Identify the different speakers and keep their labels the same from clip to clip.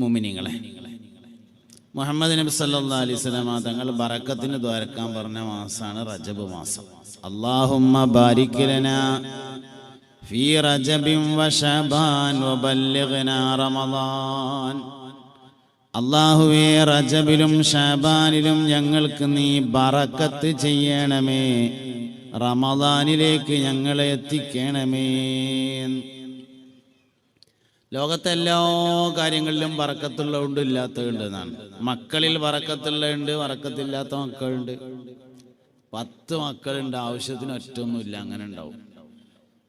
Speaker 1: മുഅ്മിനീങ്ങളെ, മുഹമ്മദ് നബി സല്ലല്ലാഹു അലൈഹി വസല്ലം തങ്ങൾ ബറക്കത്തിന് ദ്വാരക്കാൻ പറഞ്ഞ മാസമാണ് റജബ് മാസം. അല്ലാഹുമ്മ ബാരിക് ലനാ ഫീ റജബിൻ വ ശഅബാൻ വ ബല്ലിഗ്നാ റമളാൻ. അല്ലാഹുവേ, റജബിലും ശഅബാനിലും ഞങ്ങൾക്ക് നീ ബറക്കത്ത് ചെയ്യണമേ, റമളാനിലേക്ക് ഞങ്ങളെ എത്തിക്കണമേ. ലോകത്തെ എല്ലാ കാര്യങ്ങളിലും ബറക്കത്തുള്ളതുണ്ട്, ഇല്ലാത്തതുണ്ട് എന്നാണ്. മക്കളിൽ ബറക്കത്തുള്ളതുണ്ട്, ബറക്കത്തില്ലാത്ത മക്കളുണ്ട്. 10 മക്കളുണ്ട്, ആവശ്യത്തിന് ഒറ്റൊന്നുമില്ല, അങ്ങനെ ഉണ്ടാവും.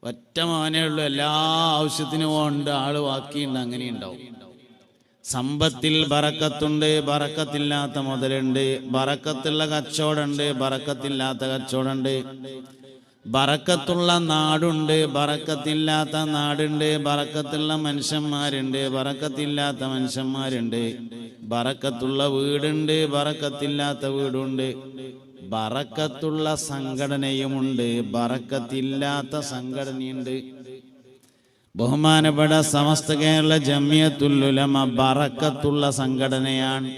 Speaker 1: ഒറ്റ മോനേ ഉള്ളൂ, എല്ലാ ആവശ്യത്തിനും ഉണ്ട്, ആള് ബാക്കിയുണ്ട്, അങ്ങനെ ഉണ്ടാവും. സമ്പത്തിൽ ബറക്കത്തുണ്ട്, ബറക്കത്തില്ലാത്ത മുതലുണ്ട്. ബറക്കത്തുള്ള കച്ചവടമുണ്ട്, ബറക്കത്തില്ലാത്ത കച്ചവടമുണ്ട്. ബറക്കത്തുള്ള നാടുണ്ട്, ബറക്കത്തില്ലാത്ത നാടുണ്ട്. ബറക്കത്തുള്ള മനുഷ്യന്മാരുണ്ട്, ബറക്കത്തില്ലാത്ത മനുഷ്യന്മാരുണ്ട്. ബറക്കത്തുള്ള വീടുണ്ട്, ബറക്കത്തില്ലാത്ത വീടുണ്ട്. ബറക്കത്തുള്ള സംഘടനയുമുണ്ട്, ബറക്കത്തില്ലാത്ത സംഘടനയുണ്ട്. ബഹുമാനപ്പെട്ട സമസ്ത കേരള ജംഇയ്യത്തുൽ ഉലമ ബറക്കത്തുള്ള സംഘടനയാണ്.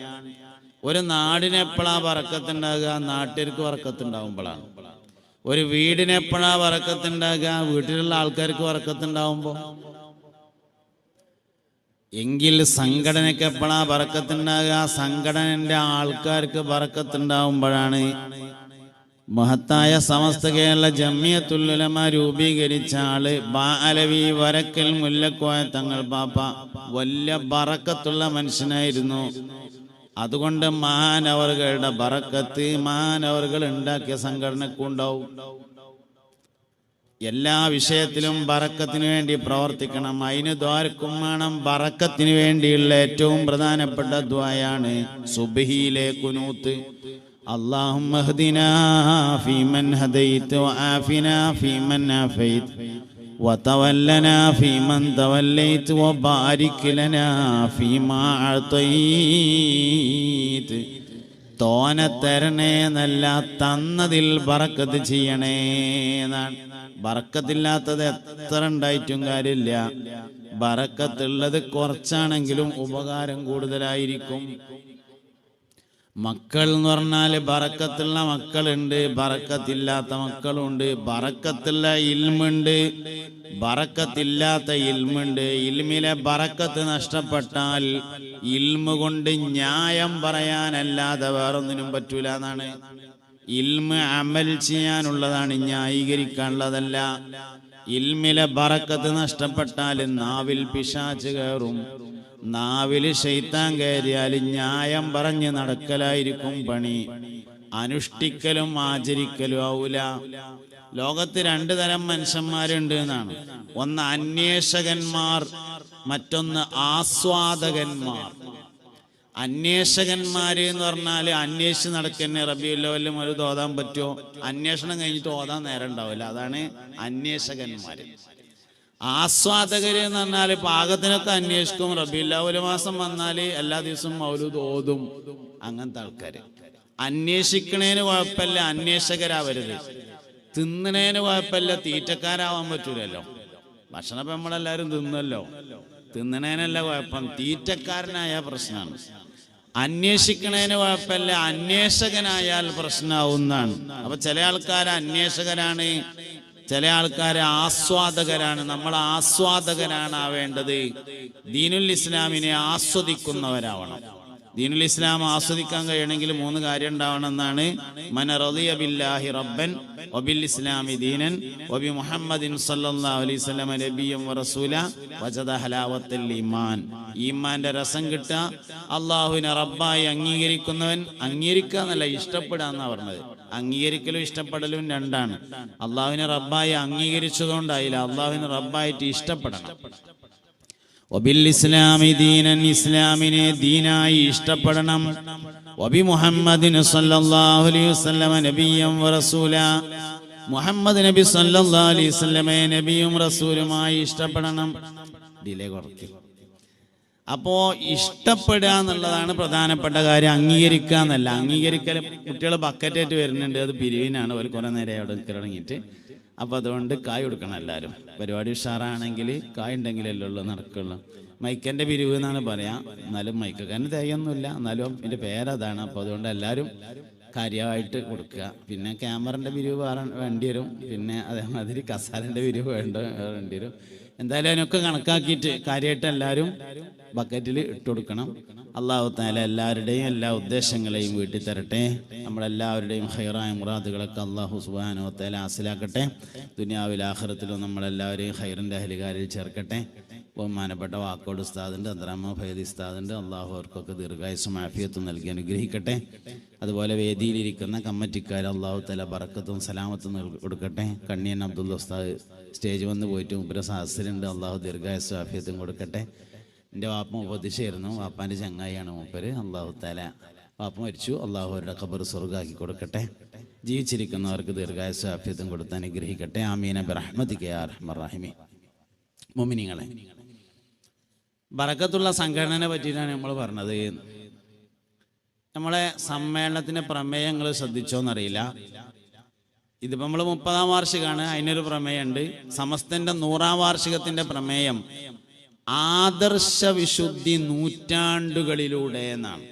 Speaker 1: ഒരു നാടിന് എപ്പോഴാ ബറക്കത്തുണ്ടാകുക? നാട്ടുകാർക്ക് ബറക്കത്തുണ്ടാകുമ്പോഴാണ്. ഒരു വീടിന് എപ്പോഴാ ബറക്കത്തുണ്ടാകുക? വീട്ടിലുള്ള ആൾക്കാർക്ക് ബറക്കത്തുണ്ടാകുമ്പോൾ. എങ്കിൽ സംഘടനയ്ക്ക് എപ്പോഴാ ബറക്കത്തുണ്ടാകുക? സംഘടനന്റെ ആൾക്കാർക്ക് ബറക്കത്തുണ്ടാകുമ്പോഴാണ്. മഹത്തായ സമസ്ത കേരള ജംഇയ്യത്തുൽ ഉലമ രൂപീകരിച്ച ആള് ബാഅലവി വരക്കൽ മുല്ലക്കോയ തങ്ങൾ പാപ്പ വലിയ ബറക്കത്തുള്ള മനുഷ്യനായിരുന്നു. അതുകൊണ്ട് മഹാനവറുകളുടെ ബറക്കത്ത് മഹാനവറുകൾ ഉണ്ടാക്കിയ സംഘടനക്കുണ്ടാവും. എല്ലാ വിഷയത്തിലും ബറക്കത്തിന് വേണ്ടി പ്രവർത്തിക്കണം, അതിന് ദ്വാരക്കും വേണം. ബറക്കത്തിന് വേണ്ടിയുള്ള ഏറ്റവും പ്രധാനപ്പെട്ട ദ്വായാണ് സുബ്ഹിയിലെ കുനൂത്ത്. اللهم اهدنا فيمن هديت وعافنا فيمن عافيت وتولنا فيمن توليت وبارك لنا فيما أعطيت. തോന തരണേ എന്നല്ല, തന്നതിൽ ബറക്കത്ത് ചെയ്യണേ എന്നാണ്. ബറക്കത്തില്ലാത്തത് എത്ര ഉണ്ടായിട്ടും കാര്യമില്ല. ബറക്കത്തുള്ളത് കുറച്ചാണെങ്കിലും ഉപകാരം കൂടുതലായിരിക്കും. മക്കൾ എന്ന് പറഞ്ഞാൽ ബറക്കത്തുള്ള മക്കളുണ്ട്, ബറക്കത്തില്ലാത്ത മക്കളുണ്ട്. ബറക്കത്തുള്ള ഇൽമുണ്ട്, ബറക്കത്തില്ലാത്ത ഇൽമുണ്ട്. ഇൽമിലെ ബറക്കത്ത് നഷ്ടപ്പെട്ടാൽ ഇൽമു കൊണ്ട് ന്യായം പറയാനല്ലാതെ വേറൊന്നിനും പറ്റൂല എന്നാണ്. ഇൽമ് അമൽ ചെയ്യാനുള്ളതാണ്, ന്യായീകരിക്കാനുള്ളതല്ല. ഇൽമിലെ ബറക്കത്ത് നഷ്ടപ്പെട്ടാൽ നാവിൽ പിശാച് കയറും. നാവില് ശൈത്താൻ കയറിയാൽ ന്യായം പറഞ്ഞ് നടക്കലായിരിക്കും പണി, അനുഷ്ഠിക്കലും ആചരിക്കലും ആവൂല. ലോകത്ത് 2 തരം മനുഷ്യന്മാരുണ്ട് എന്നാണ്. ഒന്ന് അന്വേഷകന്മാർ, മറ്റൊന്ന് ആസ്വാദകന്മാർ. അന്വേഷകന്മാര് എന്ന് പറഞ്ഞാൽ അന്വേഷിച്ച് നടക്കുന്ന റബീഉൽ അവ്വലിലും ഒരു ഓതാൻ പറ്റുമോ? അന്വേഷണം കഴിഞ്ഞിട്ട് ഓതാൻ നേരം ഉണ്ടാവില്ല, അതാണ് അന്വേഷകന്മാര്. ആസ്വാദകര് എന്ന് പറഞ്ഞാൽ പാകത്തിനൊക്കെ അന്വേഷിക്കും. റബീഉൽ അവ്വൽ മാസം വന്നാൽ എല്ലാ ദിവസവും മൗലൂദ് ഓതും, അങ്ങനത്തെ ആൾക്കാര്. അന്വേഷിക്കണേന് കുഴപ്പമില്ല, അന്വേഷകരാവരുത്. തിന്നണേന് കുഴപ്പമില്ല, തീറ്റക്കാരാവാൻ പറ്റൂലല്ലോ. ഭക്ഷണം ഇപ്പം നമ്മളെല്ലാവരും തിന്നല്ലോ, തിന്നണേനല്ല കുഴപ്പം, തീറ്റക്കാരനായ പ്രശ്നമാണ്. അന്വേഷിക്കണേന് കുഴപ്പമില്ല, അന്വേഷകനായാൽ പ്രശ്നമാവുന്നതാണ്. അപ്പൊ ചില ആൾക്കാർ അന്വേഷകരാണ്, ചില ആൾക്കാർ ആസ്വാദകരാണ്. നമ്മൾ ആസ്വാദകരാണ് ആവേണ്ടത്. ദീനുൽ ഇസ്ലാമിനെ ആസ്വദിക്കുന്നവരാവണം. ദീനുൽ ഇസ്ലാം ആസ്വദിക്കാൻ കഴിയണമെങ്കിൽ 3 കാര്യം ഉണ്ടാവണം എന്നാണ്. മൻ റളിയ ബില്ലാഹി റബ്ബൻ വബിൽ ഇസ്ലാമി ദീനൻ വബി മുഹമ്മദിൻ സല്ലല്ലാഹു അലൈഹി വസല്ലം നബിയ്യൻ വറസൂല വജദ ഹലാവത്തുൽ ഈമാൻ. ഈമാന്റെ രസം കിട്ടുക. അല്ലാഹുവിനെ റബ്ബായി അംഗീകരിക്കുന്നവൻ, അംഗീകരിക്കുക എന്നല്ല, ഇഷ്ടപ്പെടുക എന്നാ പറഞ്ഞത്. അംഗീകരിക്കലും ഇഷ്ടപ്പെടലും 2ആണ്. അള്ളാഹുവിനെ റബ്ബായി അംഗീകരിച്ചതുകൊണ്ടായില്ല, അള്ളാഹുവിനെ റബ്ബായിട്ട് ഇഷ്ടപ്പെടണം. വബിൽ ഇസ്ലാമി ദീനൻ, ഇസ്ലാമിനെ ദീനായി ഇഷ്ടപ്പെടണം. വബി മുഹമ്മദിൻ സല്ലല്ലാഹു അലൈഹി വസല്ലം നബിയ്യൻ വറസൂല, മുഹമ്മദ് നബി സല്ലല്ലാഹു അലൈഹി വസല്ലമയെ നബിയും റസൂലുമായി ഇഷ്ടപ്പെടണം. ഡിലേ കുറയ്ക്കും. അപ്പോ ഇഷ്ടപ്പെടുക എന്നുള്ളതാണ് പ്രധാനപ്പെട്ട കാര്യം, അംഗീകരിക്കുക എന്നല്ല. അംഗീകരിക്കൽ കുട്ടികൾ ബക്കറ്റായിട്ട് വരുന്നുണ്ട്, അത് പിരിവിനാണ്. ഒരു കുറെ നേരം അവിടെ തുടങ്ങിയിട്ട് അപ്പോൾ അതുകൊണ്ട് കായ് കൊടുക്കണം എല്ലാവരും. പരിപാടി ഉഷാറാണെങ്കിൽ കായ് ഉണ്ടെങ്കിലല്ലേ ഉള്ളൂ നടക്കുള്ളൂ. മൈക്കൻ്റെ പിരിവ് എന്നാണ് പറയാം, എന്നാലും മൈക്കക്കാരന് തയ്യൊന്നുമില്ല, എന്നാലും എൻ്റെ പേരതാണ്. അപ്പോൾ അതുകൊണ്ട് എല്ലാവരും കാര്യമായിട്ട് കൊടുക്കുക. പിന്നെ ക്യാമറൻ്റെ പിരിവ് വേണ്ടി വരും, പിന്നെ അതേമാതിരി കസാലൻ്റെ പിരിവ് വേണ്ടി വരും. എന്തായാലും അതിനൊക്കെ കണക്കാക്കിയിട്ട് കാര്യമായിട്ട് എല്ലാവരും ബക്കറ്റിൽ ഇട്ട് കൊടുക്കണം. അല്ലാഹു തആല എല്ലാവരുടെയും എല്ലാ ഉദ്ദേശങ്ങളെയും വീട്ടി തരട്ടെ. നമ്മളെല്ലാവരുടെയും ഖൈറായ മുറാദുകളൊക്കെ അല്ലാഹു സുബ്ഹാനഹു വ തആല ഹാസിലാക്കട്ടെ. ദുനിയാവിൽ ആഖിറത്തിലും നമ്മളെല്ലാവരെയും ഖൈറിൻ്റെ അഹ്ലുകാരിൽ ചേർക്കട്ടെ. ബഹുമാനപ്പെട്ട വാക്കോട് ഉസ്താദുണ്ട്, അദ്രാമ ഫൈദി ഉസ്താദുണ്ട്. അള്ളാഹു അവർക്കൊക്കെ ദീർഘായുസ്സും ആഫിയത്തും നൽകി അനുഗ്രഹിക്കട്ടെ. അതുപോലെ വേദിയിലിരിക്കുന്ന കമ്മിറ്റിക്കാർ അള്ളാഹു തആല ബറക്കത്തും സലാമത്തും കൊടുക്കട്ടെ. കണ്ണിയൻ അബ്ദുൽ ഉസ്താദ് സ്റ്റേജ് വന്ന് പോയിട്ട് മുപ്പര സഹസ്രുണ്ട്, അള്ളാഹു ദീർഘായുസ്സും ആഫിയത്തും കൊടുക്കട്ടെ. എൻ്റെ വാപ്പ മുപ്പത്തിശായിരുന്നു, വാപ്പാൻ്റെ ചങ്ങായിയാണ് മൂപ്പര്. അള്ളാഹു തആല വാപ്പ മരിച്ചു, അള്ളാഹു അവരുടെ ഖബർ സ്വർഗ്ഗാക്കി കൊടുക്കട്ടെ. ജീവിച്ചിരിക്കുന്നവർക്ക് ദീർഘായുസ്സും ആഫിയത്തും കൊടുത്ത് അനുഗ്രഹിക്കട്ടെ. ആമീന ബിറഹ്മതിക യാ അർഹമർ റഹീമീൻ. മുഅ്മിനീങ്ങളെ, ബറക്കത്തുള്ള സംഘടനയെ പറ്റിയിട്ടാണ് നമ്മൾ പറഞ്ഞത്. നമ്മളെ സമ്മേളനത്തിൻ്റെ പ്രമേയങ്ങൾ ശ്രദ്ധിച്ചോന്നറിയില്ല. ഇതിപ്പോൾ നമ്മൾ 30-ാം വാർഷികമാണ്, അതിനൊരു പ്രമേയമുണ്ട്. സമസ്തൻ്റെ 100-ാം വാർഷികത്തിൻ്റെ പ്രമേയം ആദർശ വിശുദ്ധി നൂറ്റാണ്ടുകളിലൂടെ എന്നാണ്.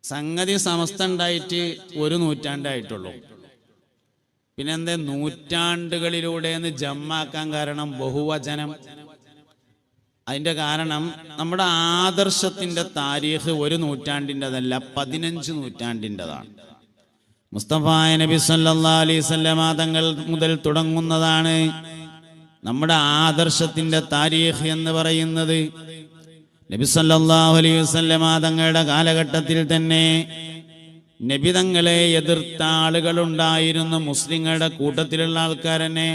Speaker 1: സംഗതി സമസ്ത ഉണ്ടായിട്ട് 1 നൂറ്റാണ്ടായിട്ടുള്ളൂ. പിന്നെ എന്താ നൂറ്റാണ്ടുകളിലൂടെ എന്ന് ജമ്മാക്കാൻ കാരണം ബഹുവചനം? അതിൻ്റെ കാരണം നമ്മുടെ ആദർശത്തിൻ്റെ താരീഖ് 1 നൂറ്റാണ്ടിൻ്റെതല്ല, 15 നൂറ്റാണ്ടിൻ്റെതാണ്. മുസ്തഫ നബി സല്ലല്ലാഹു അലൈഹി വസല്ലമ തങ്ങൾ മുതൽ തുടങ്ങുന്നതാണ് നമ്മുടെ ആദർശത്തിൻ്റെ താരീഖ് എന്ന് പറയുന്നത്. നബി സല്ലല്ലാഹു അലൈഹി വസല്ലമ തങ്ങളുടെ കാലഘട്ടത്തിൽ തന്നെ നബി തങ്ങളെ എതിർത്ത ആളുകളുണ്ടായിരുന്നു. മുസ്ലിങ്ങളുടെ കൂട്ടത്തിലുള്ള ആൾക്കാർ തന്നെ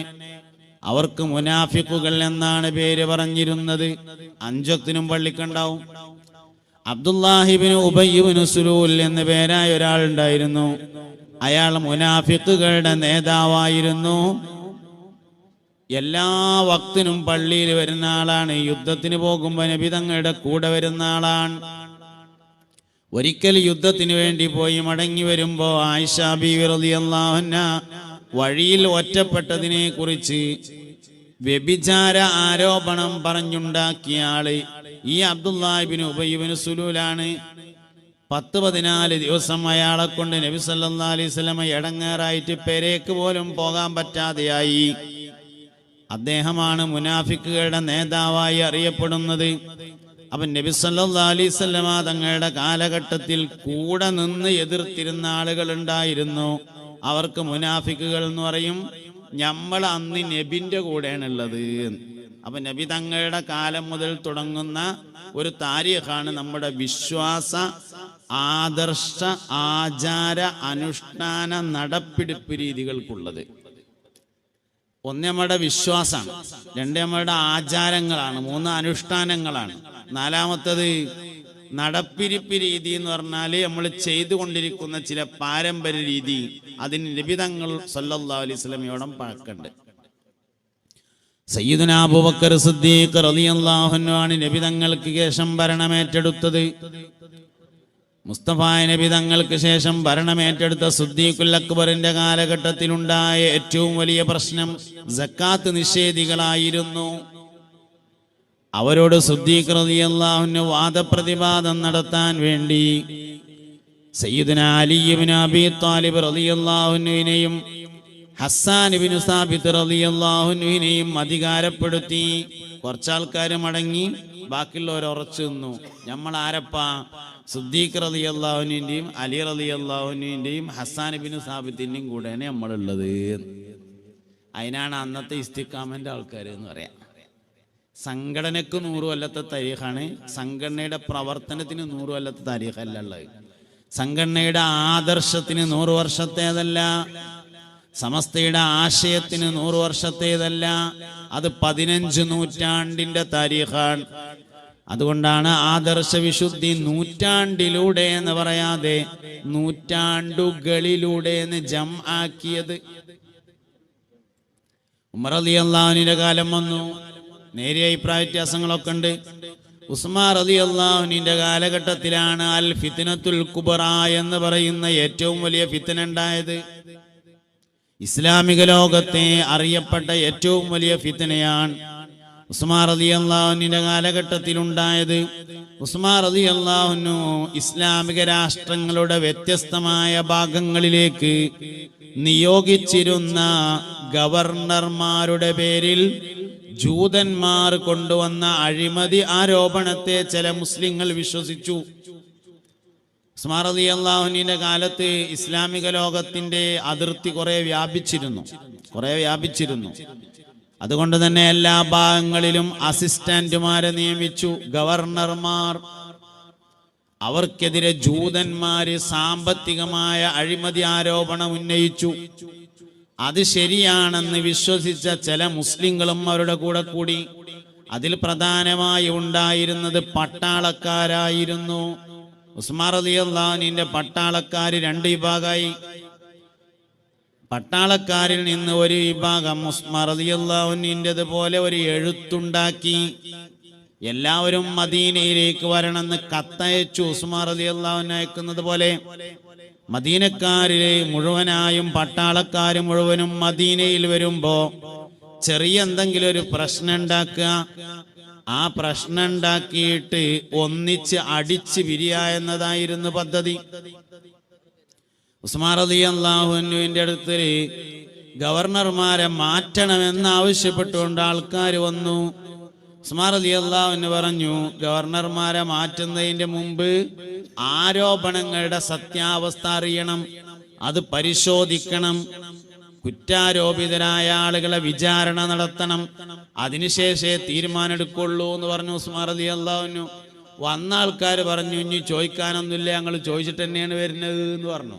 Speaker 1: അവർക്ക് മുനാഫിക്കുകൾ എന്നാണ് പേര് പറഞ്ഞിരുന്നത്. 5 വക്തിനും പള്ളിക്കുണ്ടാവും. അബ്ദുല്ലാഹിബ്നു ഉബയ്യിബ്നു സുലൂൽ എന്ന പേരായ ഒരാളുണ്ടായിരുന്നു. അയാൾ മുനാഫിക്കുകളുടെ നേതാവായിരുന്നു. എല്ലാ വക്തിനും പള്ളിയിൽ വരുന്ന ആളാണ്. യുദ്ധത്തിന് പോകുമ്പോൾ നബി തങ്ങളുടെ കൂടെ വരുന്ന ആളാണ്. ഒരിക്കൽ യുദ്ധത്തിന് വേണ്ടി പോയി മടങ്ങി വരുമ്പോൾ ആയിഷ ബീവി റളിയല്ലാഹു അൻഹാ വഴിയിൽ ഒറ്റപ്പെട്ടതിനെ കുറിച്ച് വ്യഭിചാര ആരോപണം പറഞ്ഞുണ്ടാക്കിയ ആള് ഈ അബ്ദുല്ലാഹിബ്നു ഉബയ്യിബ്നു സുലൂലാണ്. 10-14 ദിവസം അയാളെ കൊണ്ട് നബി സല്ലല്ലാഹു അലൈഹി വസല്ലം എടങ്ങേറായിട്ട് പെരേക്ക് പോലും പോകാൻ പറ്റാതെയായി. അദ്ദേഹമാണ് മുനാഫിക്കുകളുടെ നേതാവായി അറിയപ്പെടുന്നത്. അപ്പം നബി സല്ലല്ലാഹു അലൈഹി വസല്ലം തങ്ങളുടെ കാലഘട്ടത്തിൽ കൂടെ നിന്ന് എതിർത്തിരുന്ന ആളുകൾ ഉണ്ടായിരുന്നു. അവർക്ക് മുനാഫിക്കുകൾ എന്ന് പറയും. നമ്മൾ അന്ന് നബിൻ്റെ കൂടെയാണുള്ളത്. അപ്പം നബി തങ്ങളുടെ കാലം മുതൽ തുടങ്ങുന്ന ഒരു താരീഖാണ് നമ്മുടെ വിശ്വാസ, ആദർശ, ആചാര, അനുഷ്ഠാന, നടപ്പിടിപ്പ് രീതികൾക്കുള്ളത്. 1 നമ്മുടെ വിശ്വാസമാണ്, 2 നമ്മുടെ ആചാരങ്ങളാണ്, 3 അനുഷ്ഠാനങ്ങളാണ്, 4-മത്തത് നടപ്പിരിപ്പ് രീതി എന്ന് പറഞ്ഞാൽ നമ്മൾ ചെയ്തുകൊണ്ടിരിക്കുന്ന ചില പാരമ്പര്യ രീതി. അതിന് നബി തങ്ങൾ സല്ലല്ലാഹു അലൈഹി വസല്ലമയോടം പഴക്കമുണ്ട്. സയ്യിദുനാ അബൂബക്കർ സിദ്ദീഖ് റളിയല്ലാഹു അൻഹു ആണ് നബി തങ്ങൾക്ക് ശേഷം ഭരണമേറ്റെടുത്തത്. മുസ്തഫ നബി തങ്ങൾക്ക് ശേഷം ഭരണമേറ്റെടുത്ത സിദ്ദീഖുൽ അക്ബറിന്റെ കാലഘട്ടത്തിലുണ്ടായ ഏറ്റവും വലിയ പ്രശ്നം സക്കാത്ത് നിഷേധികളായിരുന്നു. അവരോട് സിദ്ദീഖ് റളിയല്ലാഹു അൻഹു വാദപ്രതിവാദം നടത്താൻ വേണ്ടി സയ്യിദുനാ അലി ഇബ്നു അബീ ത്വാലിബ് റളിയല്ലാഹു അൻഹുവിനെയും ഹസ്സാൻ ഇബ്നു സാബിത്ത് റളിയല്ലാഹു അൻഹുവിനെയും അധികാരപ്പെടുത്തി. കുറച്ചാൾക്കാർ മടങ്ങി, ബാക്കിയുള്ളവർ ഉറച്ചു നിന്നു. നമ്മൾ ആരപ്പാ? സിദ്ദീഖ് റളിയല്ലാഹു അൻഹുവിൻ്റെയും അലി റളിയല്ലാഹു അൻഹുവിൻ്റെയും ഹസ്സാൻ ഇബ്നു സാബിത്തിൻ്റെയും കൂടെയാണ് നമ്മളുള്ളത്. അതിനാണ് അന്നത്തെ ഇസ്തിഖാമൻ്റെ ആൾക്കാർ എന്ന് പറയാം. സംഘടനക്ക് 100 കൊല്ലത്തെ താരീഖാണ്, സംഘടനയുടെ പ്രവർത്തനത്തിന് 100 കൊല്ലത്തെ താരീഖല്ല ഉള്ളത്. സംഘടനയുടെ ആദർശത്തിന് 100 വർഷത്തേതല്ല, സമസ്തയുടെ ആശയത്തിന് 100 വർഷത്തേതല്ല, അത് 15 നൂറ്റാണ്ടിന്റെ താരീഖാണ്. അതുകൊണ്ടാണ് ആദർശ വിശുദ്ധി നൂറ്റാണ്ടിലൂടെ എന്ന് പറയാതെ നൂറ്റാണ്ടുകളിലൂടെ എന്ന് ആക്കിയത്. ഉമർ റളിയല്ലാഹു അൻഹുവിന്റെ കാലം വന്നു, നേരിയ അഭിപ്രായ വ്യത്യാസങ്ങളൊക്കെ ഉണ്ട്. ഉസ്മാൻ റളിയല്ലാഹു അൻഹുവിന്റെ കാലഘട്ടത്തിലാണ് അൽ ഫിത്നത്തുൽ കുബ്ര എന്ന് പറയുന്ന ഏറ്റവും വലിയ ഫിത്ന ഉണ്ടായത്. ഇസ്ലാമിക ലോകത്തെ അറിയപ്പെട്ട ഏറ്റവും വലിയ ഫിത്നയാണ് ഉസ്മാൻ റളിയല്ലാഹു അൻഹുവിന്റെ കാലഘട്ടത്തിൽ ഉണ്ടായത്. ഉസ്മാൻ റളിയല്ലാഹു അൻഹു ഇസ്ലാമിക രാഷ്ട്രങ്ങളുടെ വ്യത്യസ്തമായ ഭാഗങ്ങളിലേക്ക് നിയോഗിച്ചിരുന്ന ഗവർണർമാരുടെ പേരിൽ ജൂതന്മാർ കൊണ്ടുവന്ന അഴിമതി ആരോപണത്തെ ചില മുസ്ലിങ്ങൾ വിശ്വസിച്ചു. ഉസ്മാൻ റളിയല്ലാഹു അൻഹുവിന്റെ കാലത്ത് ഇസ്ലാമിക ലോകത്തിന്റെ അതിർത്തി കുറെ വ്യാപിച്ചിരുന്നു. അതുകൊണ്ട് തന്നെ എല്ലാ ഭാഗങ്ങളിലും അസിസ്റ്റന്റുമാരെ നിയമിച്ചു, ഗവർണർമാർ. അവർക്കെതിരെ ജൂതന്മാര് സാമ്പത്തികമായ അഴിമതി ആരോപണം ഉന്നയിച്ചു. അത് ശരിയാണെന്ന് വിശ്വസിച്ച ചില മുസ്ലിങ്ങളും അവരുടെ കൂടെ കൂടി. അതിൽ പ്രധാനമായി ഉണ്ടായിരുന്നത് പട്ടാളക്കാരായിരുന്നു. ഉസ്മാൻ റളിയല്ലാഹു അൻഹുവിന്റെ പട്ടാളക്കാര് രണ്ട് വിഭാഗമായി. പട്ടാളക്കാരിൽ നിന്ന് ഒരു വിഭാഗം ഉസ്മാൻ റളിയല്ലാഹു അൻഹുവിൻ്റെത് പോലെ ഒരു എഴുത്തുണ്ടാക്കി എല്ലാവരും മദീനയിലേക്ക് വരണമെന്ന് കത്തയച്ചു. ഉസ്മാൻ റളിയല്ലാഹു അൻഹു അയക്കുന്നത് പോലെ മദീനക്കാരിലെ മുഴുവനായും പട്ടാളക്കാർ മുഴുവനും മദീനയിൽ വരുമ്പോ ചെറിയ എന്തെങ്കിലും ഒരു പ്രശ്നം ഉണ്ടാക്കുക, ആ പ്രശ്നം ഉണ്ടാക്കിയിട്ട് ഒന്നിച്ച് അടിച്ച് പിരിയ എന്നതായിരുന്നു പദ്ധതി. ഉസ്മാൻ റളിയല്ലാഹു അൻഹുവിന്റെ അടുത്ത് ഗവർണർമാരെ മാറ്റണമെന്ന് ആവശ്യപ്പെട്ടുകൊണ്ട് ആൾക്കാർ വന്നു. ഉസ്മാൻ റളിയല്ലാഹു അൻഹു പറഞ്ഞു, ഗവർണർമാരെ മാറ്റുന്നതിന്റെ മുമ്പ് ആരോപണങ്ങളുടെ സത്യാവസ്ഥ അറിയണം, അത് പരിശോധിക്കണം, കുറ്റാരോപിതരായ ആളുകളെ വിചാരണ നടത്തണം, അതിനുശേഷമേ തീരുമാനമെടുക്കുള്ളൂ എന്ന് പറഞ്ഞു ഉസ്മാൻ റളിയല്ലാഹു അൻഹു. വന്ന ആൾക്കാർ പറഞ്ഞു, ഇനി ചോദിക്കാനൊന്നുമില്ല, ഞങ്ങൾ ചോദിച്ചിട്ട് തന്നെയാണ് വരുന്നത് എന്ന് പറഞ്ഞു.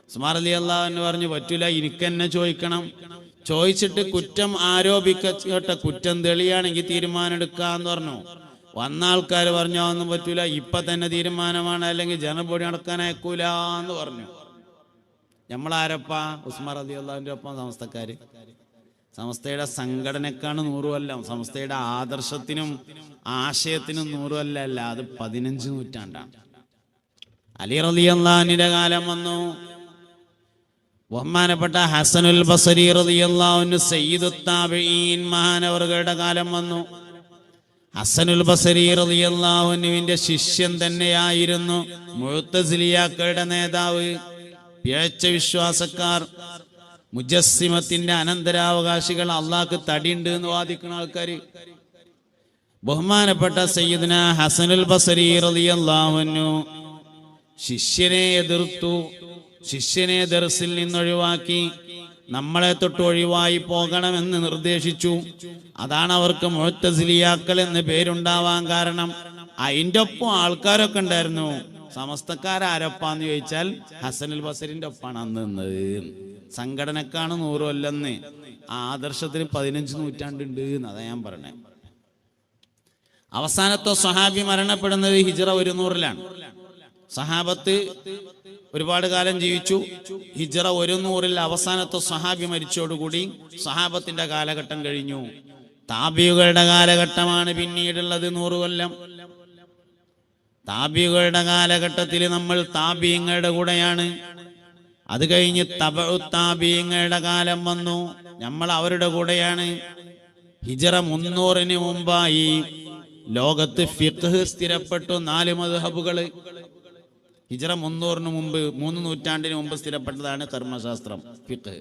Speaker 1: ഉസ്മാൻ റളിയല്ലാഹു അൻഹു പറഞ്ഞു, പറ്റൂല, എനിക്ക് തന്നെ ചോദിക്കണം, ചോദിച്ചിട്ട് കുറ്റം ആരോപിക്കപ്പെട്ട കുറ്റം തെളിയാണെങ്കിൽ തീരുമാനം എടുക്കാന്ന് പറഞ്ഞു. വന്ന ആൾക്കാർ പറഞ്ഞു, അതൊന്നും പറ്റൂല, ഇപ്പൊ തന്നെ തീരുമാനമാണ്, അല്ലെങ്കിൽ ജനബോഡി നടക്കാൻ അയക്കൂല എന്ന് പറഞ്ഞു. നമ്മളാരപ്പാ? ഉസ്മാൻ റളിയല്ലാഹുവിന്റെ ഒപ്പം സമസ്തക്കാര്. സമസ്തയുടെ സംഘടനക്കാണ് 100 കൊല്ലം, സമസ്തയുടെ ആദർശത്തിനും ആശയത്തിനും 100 കൊല്ലമല്ല, അത് 15 നൂറ്റാണ്ടാണ്. അലി റളിയല്ലാഹു അൻഹുവിന്റെ കാലം വന്നു. ബഹുമാനപ്പെട്ട ഹസനുൽ ബസരി റളിയല്ലാഹു അൻഹു സയ്യിദുത് താബഈൻ മഹാനവറുകളുടെ കാലം വന്നു. ഹസനുൽ ബസരി റളിയല്ലാഹു അൻഹുവിന്റെ ശിഷ്യൻ തന്നെയായിരുന്നു മുഅ്തസിലിയാക്കളുടെ നേതാവ്, പിഴച്ച വിശ്വാസക്കാർ, മുജസ്സിമത്തിന്റെ അനന്തരാവകാശികൾ, അള്ളാഹ്ക്ക് തടിയുണ്ട് എന്ന് വാദിക്കുന്ന ആൾക്കാർ. ബഹുമാനപ്പെട്ട സയ്യിദുന ഹസനുൽ ബസരി റളിയല്ലാഹു അൻഹു ശിഷ്യനെ എതിർത്തു. ശിഷ്യനെ ദർസിൽ നിന്നൊഴിവാക്കി, നമ്മളെ തൊട്ട് ഒഴിവായി പോകണമെന്ന് നിർദ്ദേശിച്ചു. അതാണ് അവർക്ക് മുഅ്തസിലിയാക്കൾ എന്ന് പേരുണ്ടാവാൻ കാരണം. അതിൻ്റെ ഒപ്പം ആൾക്കാരൊക്കെ ഉണ്ടായിരുന്നു. സമസ്തക്കാരപ്പാന്ന് ചോദിച്ചാൽ ഹസനുൽ ബസരിന്റെ ഒപ്പാണ് അന്ന് നിന്നത്. സംഘടനക്കാണ് 100 കൊല്ലെന്ന്, ആദർശത്തിന് 15 നൂറ്റാണ്ടുണ്ട് എന്ന്. അതാ ഞാൻ പറഞ്ഞത്. അവസാനത്തെ സ്വഹാബി മരണപ്പെടുന്നത് ഹിജ്റ 100-ലാണ്. സഹാബത്ത് ഒരുപാട് കാലം ജീവിച്ചു. ഹിജ്റ 100-ൽ അവസാനത്തെ സ്വഹാബി മരിച്ചോടുകൂടി സഹാബത്തിന്റെ കാലഘട്ടം കഴിഞ്ഞു. താബികളുടെ കാലഘട്ടമാണ് പിന്നീടുള്ളത് 100 കൊല്ലം. താബികളുടെ കാലഘട്ടത്തിൽ നമ്മൾ താബിങ്ങളുടെ കൂടെയാണ്. അത് കഴിഞ്ഞ് തബഉ താബിങ്ങളുടെ കാലം വന്നു, നമ്മൾ അവരുടെ കൂടെയാണ്. ഹിജ്റ 300-ന് മുമ്പായി ലോകത്ത് ഫിഖ് സ്ഥിരപ്പെട്ടു. 4 മദ്ഹബുകൾ. ഹിജ്റ 300-ന് മുമ്പ്, 3 നൂറ്റാണ്ടിന് മുമ്പ് സ്ഥിരപ്പെട്ടതാണ് കർമ്മശാസ്ത്രം, ഫിഖ്.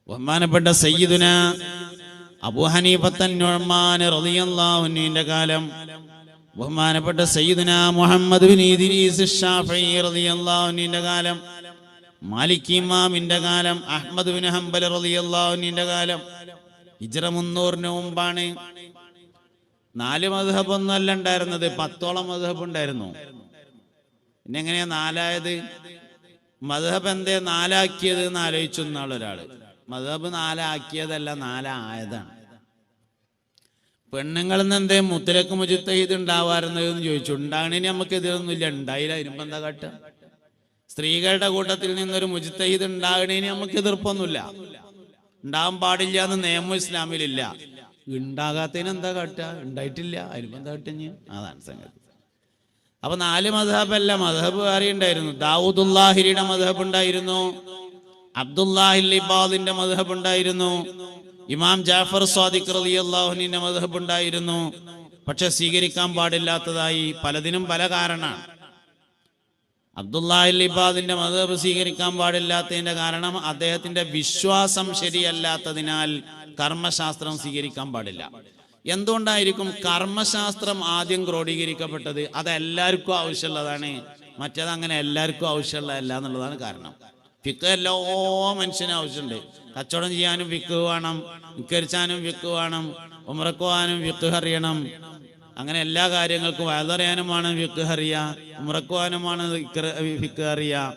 Speaker 1: ബഹുമാനപ്പെട്ട സയ്യിദുന അബൂ ഹനീഫത്തൻ നുഅ്മാൻ റളിയല്ലാഹു അൻഹുവിന്റെ കാലം, ബഹുമാനപ്പെട്ട സയ്യിദുന മുഹമ്മദ് ബിൻ ഇദ്രീസ് ശാഫഈ റളിയല്ലാഹു അൻഹുവിന്റെ കാലം, മാലിക് ഇമാമിന്റെ കാലം, അഹ്മദ് ബിൻ ഹംബൽ റളിയല്ലാഹു അൻഹുവിന്റെ കാലം. ഹിജ്റ 300-ന് മുമ്പാണ്. 4 മദ്ഹബൊന്നും അല്ല ഉണ്ടായിരുന്നത്, 10ഓളം മദ്ഹബ് ഉണ്ടായിരുന്നു. പിന്നെ എങ്ങനെയാ 4ആയത്? മദ്ഹബ് എന്തേ 4ആക്കിയത് എന്ന് ആലോചിച്ചു ഒരാള്. മദ്ഹബ് 4ആക്കിയതല്ല, 4ആയതാണ്. പെണ്ണുങ്ങളിൽ നിന്ന് എന്തേ മുത്തലക്ക് മുജ്തഹിദ് ഉണ്ടാവാറുന്നതെന്ന് ചോദിച്ചു. ഉണ്ടാകണേന് നമുക്ക് എതിരൊന്നുമില്ല, ഉണ്ടായില്ല, ഇരുമ്പോ എന്താ കാട്ടുക? സ്ത്രീകളുടെ കൂട്ടത്തിൽ നിന്നൊരു മുജ്തഹിദ് ഉണ്ടാകണേന് നമുക്ക് എതിർപ്പൊന്നുമില്ല, ഉണ്ടാകാൻ പാടില്ല എന്ന് നിയമം ഇസ്ലാമിലില്ല. ഉണ്ടാകാത്തതിന് എന്താ കാട്ടുക? ഉണ്ടായിട്ടില്ല, അതിനിപ്പോ എന്താ കാട്ടുക? അതാണ് സംഗതി. അപ്പൊ 4 മദ്ഹബല്ല, മദ്ഹബ് വേറെ ഉണ്ടായിരുന്നു. ദാവൂദുല്ലാഹിരിയുടെ മദ്ഹബ് ഉണ്ടായിരുന്നു, അബ്ദുല്ലാഹിൽ ഇബാദിന്റെ മദ്ഹബ് ഉണ്ടായിരുന്നു. ഇമാം ജാഫർ സ്വാദിഖ് റളിയല്ലാഹു അൻഹുവിന്റെ മദ്ഹബ് ഉണ്ടായിരുന്നു. പക്ഷെ സ്വീകരിക്കാൻ പാടില്ലാത്തതായി പലതിനും പല കാരണമാണ്. അബ്ദുല്ലാഹിൽ ഇബാദിന്റെ മദ്ഹബ് സ്വീകരിക്കാൻ പാടില്ലാത്തതിന്റെ കാരണം അദ്ദേഹത്തിന്റെ വിശ്വാസം ശരിയല്ലാത്തതിനാൽ കർമ്മശാസ്ത്രം സ്വീകരിക്കാൻ പാടില്ല. എന്തുകൊണ്ടായിരിക്കും കർമ്മശാസ്ത്രം ആദ്യം ക്രോഡീകരിക്കപ്പെട്ടത്? അത് എല്ലാവർക്കും ആവശ്യമുള്ളതാണ്, മറ്റേത് അങ്ങനെ എല്ലാവർക്കും ആവശ്യമുള്ളതല്ല എന്നുള്ളതാണ് കാരണം. ഫിഖ് എല്ലാ മനുഷ്യനും ആവശ്യമുണ്ട്. കച്ചവടം ചെയ്യാനും ഫിഖ് വേണം, നിസ്കരിച്ചാനും ഫിഖ് വേണം, ഉംറക്ക് പോകാനും ഫിഖ് അറിയണം. അങ്ങനെ എല്ലാ കാര്യങ്ങൾക്കും വഅദറിയാനും വേണം ഫിഖ് അറിയാം, ഉംറക്ക് പോകാനും വേണം ഫിഖ് അറിയാം.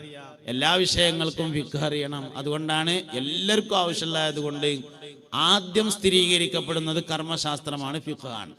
Speaker 1: എല്ലാ വിഷയങ്ങൾക്കും ഫിഖ് അറിയണം. അതുകൊണ്ടാണ് എല്ലാവർക്കും ആവശ്യമുള്ളതായത് കൊണ്ട് ആദ്യം സ്ഥിരീകരിക്കപ്പെടുന്നത് കർമ്മശാസ്ത്രമാണ്, ഫിഖ് ആണ്.